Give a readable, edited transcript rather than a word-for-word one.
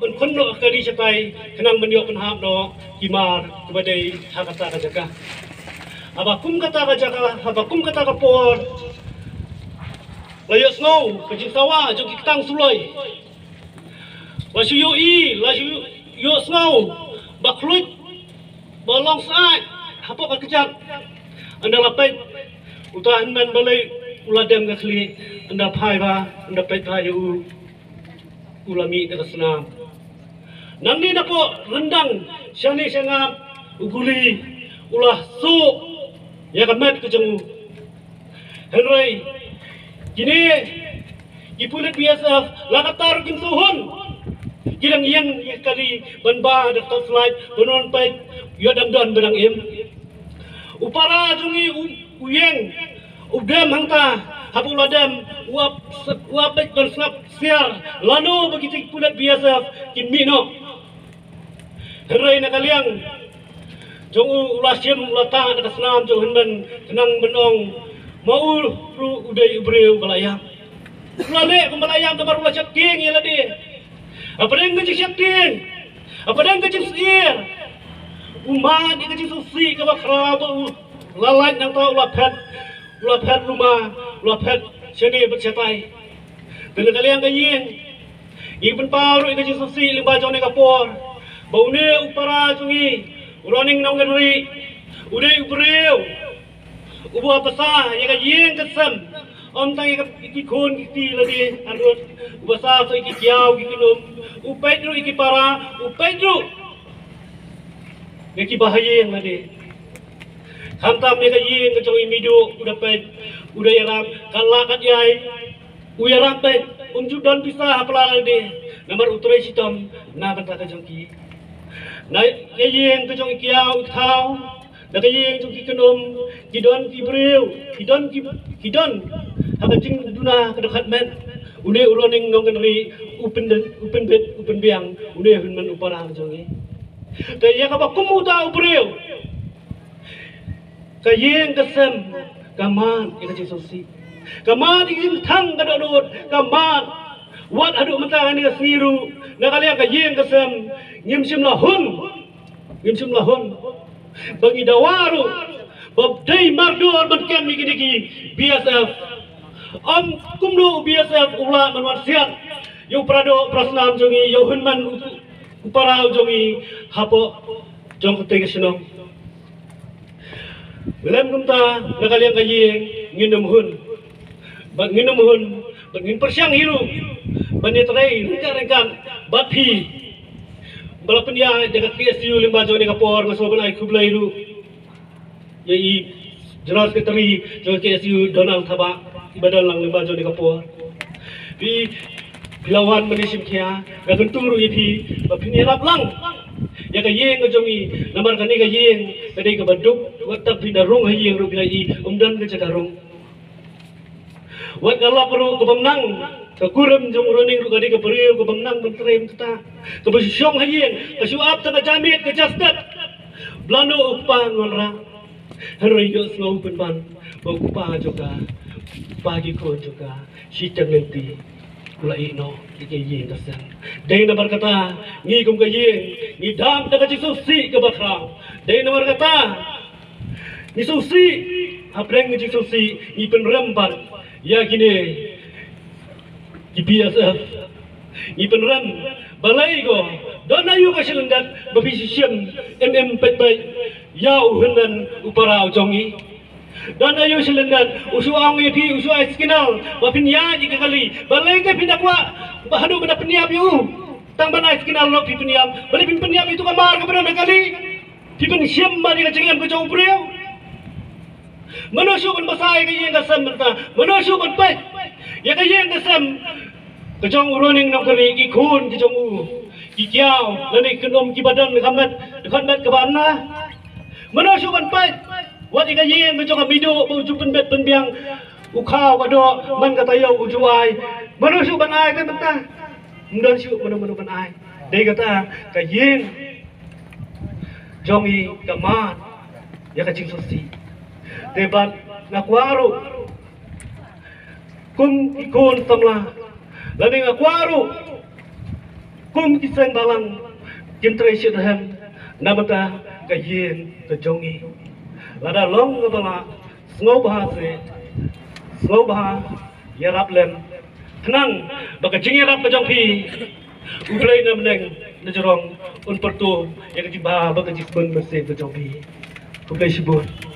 เป็นคนโนกดีจะไปขนังมันโยเป็นหามโนกิมาตัวใดหากตากจักะapa kum kata kajaka apa kum kata kapor layas ngau kecil sawa jong kitang sulai lasu yo I lasu yo ngau baklut bolong saat apa kejat anda lapai utahan man balai uladam ngakli anda pai ba anda pai yu ulami tersenam nangni napo rendang syani syangap uguli ulah su ya kamet kejeng Henry kini ipulit biasa lakatar kin suhun kidang yang kali banba daftar slide benon pai yo damdon benang im upara jungi uyeng udem hangta habu ladam uap baik bersnap siar lano begitu ipulit biasa kin mino Henry nakaliang jong ulasim ulatang atas nam jong henban tenang benong mau ru udai ubreu balayam lale balayam tamar ulah chatting ya ladi apa deng ngejik chatting apa deng ngejik sir umat ngejik susi ke bakra lalat nang tau ulah pet rumah ulah pet sini bercetai dan kalian kaying iben paru ngejik susi limba jone kapor bau ne upara jungi Uroning nong ngeri, udah ubreu, ubu apa sah, ya kan yang kesem, tang ya iki kon iki lagi, arut, ubu sah so iki kiau iki nom, upay dulu iki para, upay dulu, iki bahaya yang lagi, hantam ya kan yang kecong imido, udah pay, udah yaram, kalakat yai, uyaram pay, judan bisa apalah lagi, nomor uturai sitom, na bantah kejongki. Nai kayeng kejong kiau thau da kayeng jong kikenum kidon kibreu kidon haka jing duna kedekat men une uroning nong kenri upen biang une hunman upara jongi ta ya ka bakumu ta ubreu kayeng kesem kaman ikajing sosi kaman ikin thang kadodot kaman wat adu mentang ni siru nakaliang kayeng kesem ngimsim lahun bagi dawaru babdai mardor berkem iki BSF kumdu BSF ulah manwasiat yo prado prasnam jongi yo hunman upara jongi hapo jong kete senong lem kumta nakaliang kayeng nginum hun ngin persyang hiru banitrai rengkang bapi Balapan ya dekat KSU limba jauh ni kapor ngasoban ai kublai lu ya I General Secretary jauh KSU Donald Thaba badan lang limba jauh ni kapor pi pilawan manisim kia ga genturu pi bapini laplang ya ka yeng ga jongi namar kani ga yeng kadai ka baduk watak pindarung ha yeng ru bilai umdan ga cakarung wat kala perlu kebamnang kakuram jong roning ru kadi kaperiu kebamnang mentrem ta kebesyong hayeng kesuap ta jamit ke jasdat blano upa ngora hari yo slow penban upa juga pagi ko juga sitang lenti kula ino ikayeng kasan dai na berkata ngi kum kayeng ngi dam ta kaji susi ke bakra dai na berkata ni susi apreng ngi susi ni penremban ya gini BSF ipenram balai go dona yu kasilendat babisisiam pet yau hendan uparau jongi dona yu silendat usuang pi usu iskinal wapin ya jika kali balai ke pindakwa bahadu pada peniap yu tang bana iskinal no pi peniap balai pin peniap itu kamar kepada kali pi pensiam bani kacengam ke jauh beliau manusia pun basai ke yang kasam merta manusia pun pai ya ke yang kasam kejong uroning nong kali ikun kejong kikiau lani kenom kibadan kamet dekat kebana manusia pun pai wat ika yang kejong amido uju penbet penbiang ukau kado man kata yau ujuai manusia pun ai kan mentah mundan siu manu pun ai dai kata kayeng jongi kamat ya kacing sosi debat nakwaru kum ikon samla lani ngakwaru kum kisang balang jintre syedhem namata kayin kejongi lada long ngabala ngau bahase ngau bah yarap lem tenang baka jingyarap kejong pi ublay namneng najorong un pertu yang jibah baka jisbun bese kejong pi ublay sibun